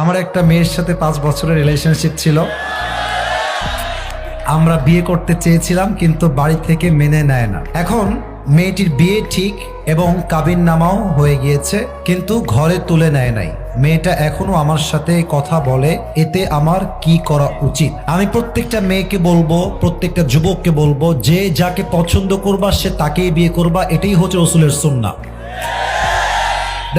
আমার একটা মেয়ের সাথে 5 বছরের রিলেশনশিপ ছিল। আমরা বিয়ে করতে চেয়েছিলাম কিন্তু বাড়ি থেকে মেনে নেয় না। এখন মেয়েটির বিয়ে ঠিক এবং কাবিননামাও হয়ে গিয়েছে, কিন্তু ঘরে তুলে নেয় নাই। মেয়েটা এখনো আমার সাথে কথা বলে, এতে আমার কি করা উচিত? আমি প্রত্যেকটা মেয়েকে বলবো, প্রত্যেকটা যুবককে বলবো, যে যাকে পছন্দ করবা সে তাকেই বিয়ে করবা, এটাই হচ্ছে রাসূলের সুন্নাহ।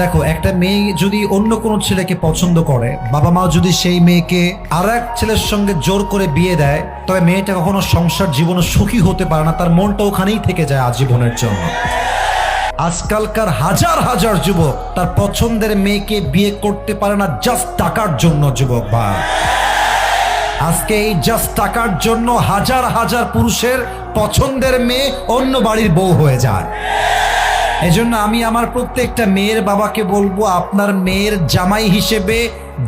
দেখো, একটা মেয়ে যদি অন্য কোনো ছেলেকে পছন্দ করে, বাবা মা যদি সেই মেয়েকে আর এক ছেলের সঙ্গে জোর করে বিয়ে দেয়, তবে মেয়েটা কখনো সংসার জীবনে সুখী হতে পারে না, তার মনটা ওখানেই থেকে যায় আজীবনের জন্য। আজকালকার হাজার হাজার যুবক তার পছন্দের মেয়েকে বিয়ে করতে পারে না জাস্ট টাকার জন্য। যুবক ভাই, আজকে এই জাস্ট টাকার জন্য হাজার হাজার পুরুষের পছন্দের মেয়ে অন্য বাড়ির বউ হয়ে যায়। এজন্য আমি আমার প্রত্যেকটা মেয়ের বাবাকে বলবো, আপনার মেয়ের জামাই হিসেবে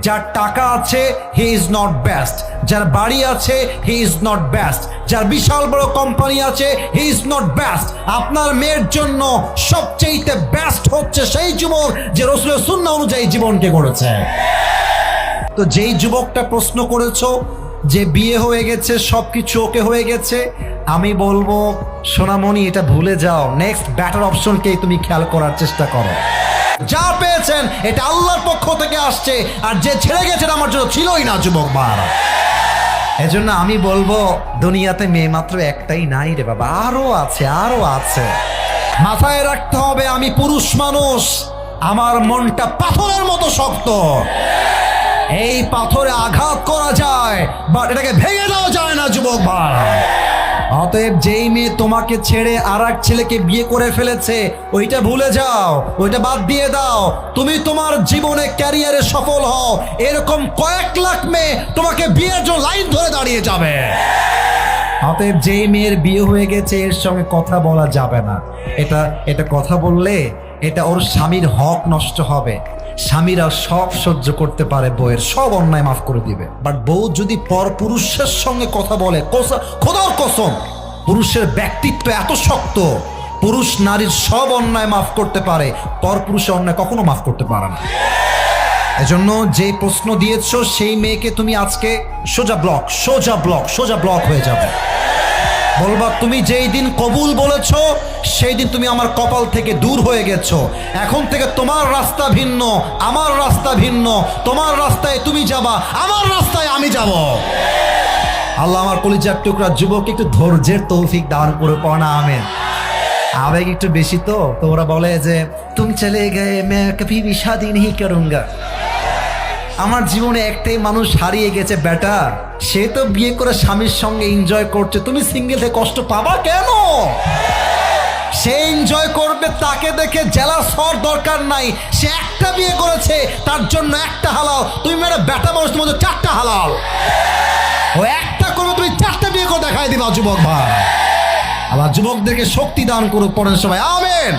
যার টাকা আছে হি ইজ নট বেস্ট, যার বাড়ি আছে হি ইজ নট বেস্ট, যার বিশাল বড় কোম্পানি আছে হি ইজ নট বেস্ট। আপনার মেয়ের জন্য সবচেয়ে বেস্ট হচ্ছে সেই যুবক যে রাসূলের সুন্নাহ অনুযায়ী জীবনকে গড়েছে। তো যেই যুবকটা প্রশ্ন করেছো যে বিয়ে হয়ে গেছে, সবকিছু ওকে হয়ে গেছে, আমি বলবো সোনামণি, এটা ভুলে যাও। নেক্সট বেটার অপশনকেই তুমি খেয়াল করার চেষ্টা করো। যা পেয়েছেন এটা আল্লাহর পক্ষ থেকে আসছে, আর যে ছেড়ে গেছেন আমার জন্য ছিলই না। যুবক ভাইরা, এজন্য আমি বলবো দুনিয়াতে মেয়ে মাত্র একটাই নাই রে বাবা, আরো আছে, আরো আছে। মাথায় রাখতে হবে, আমি পুরুষ মানুষ, আমার মনটা পাথরের মতো শক্ত। এই পাথরে আঘাত করা যায়, বাট এটাকে ভেঙে দেওয়া যায় না। যুবক ভাই, অতএব যেই মেয়ে তোমাকে ছেড়ে আর এক ছেলেকে বিয়ে করে ফেলেছে, ওইটা ভুলে যাও, ওইটা বাদ দিয়ে দাও। তুমি তোমার জীবনে ক্যারিয়ারে সফল হও, এরকম কয়েক লাখ মেয়ে তোমাকে বিয়ের জন্য লাইন ধরে দাঁড়িয়ে যাবে। অতএব যেই মেয়ের বিয়ে হয়ে গেছে এর সঙ্গে কথা বলা যাবে না। এটা কথা বললে এটা ওর স্বামীর হক নষ্ট হবে। স্বামীরা সব সহ্য করতে পারে, বউয়ের সব অন্যায় মাফ করে দিবে, বাট বউ যদি পর পুরুষের সঙ্গে কথা বলে, খোদার কসম, পুরুষের ব্যক্তিত্ব এত শক্ত, পুরুষ নারীর সব অন্যায় মাফ করতে পারে, পর পুরুষের অন্যায় কখনো মাফ করতে পারে না। এজন্য যে প্রশ্ন দিয়েছো সেই মেয়েকে তুমি আজকে সোজা ব্লক হয়ে যাবে। বলবা, তুমি যেই দিন কবুল বলেছো সেই দিন তুমি আমার কপাল থেকে দূর হয়ে গেছো। এখন থেকে তোমার রাস্তা ভিন্ন, আমার রাস্তা ভিন্ন। তোমার রাস্তায় তুমি যাবা, আমার রাস্তায় আমি যাব। আল্লাহ আমার কলিজার টুকরা যুবক একটু ধৈর্যের তৌফিক দান করে পড়া। আমেন। আবেগ একটু বেশি তো ওরা বলে যে তুম চলে গে মে কভি ভি শাদি नहीं करूंगा। আমার জীবনে একটাই মানুষ হারিয়ে গেছে বেটা, সে তো বিয়ে করে স্বামীর সঙ্গে এনজয় করছে, তুমি সিঙ্গেল হয়ে কষ্ট পাবা কেন? সে এনজয় করবে, তাকে দেখে জেলাস হওয়ার দরকার নাই। সে একটা বিয়ে করেছে, তার জন্য একটা হালাল। তুমি মেরে বেটা মানুষ, তোমাদের 4টা হালাল। ও একটা করবে, তুমি 4টা বিয়ে করে দেখাই দিবা। যুবক ভাই, আবার যুবকদেরকে শক্তি দান করুক, পড়েন সবাই আমেন।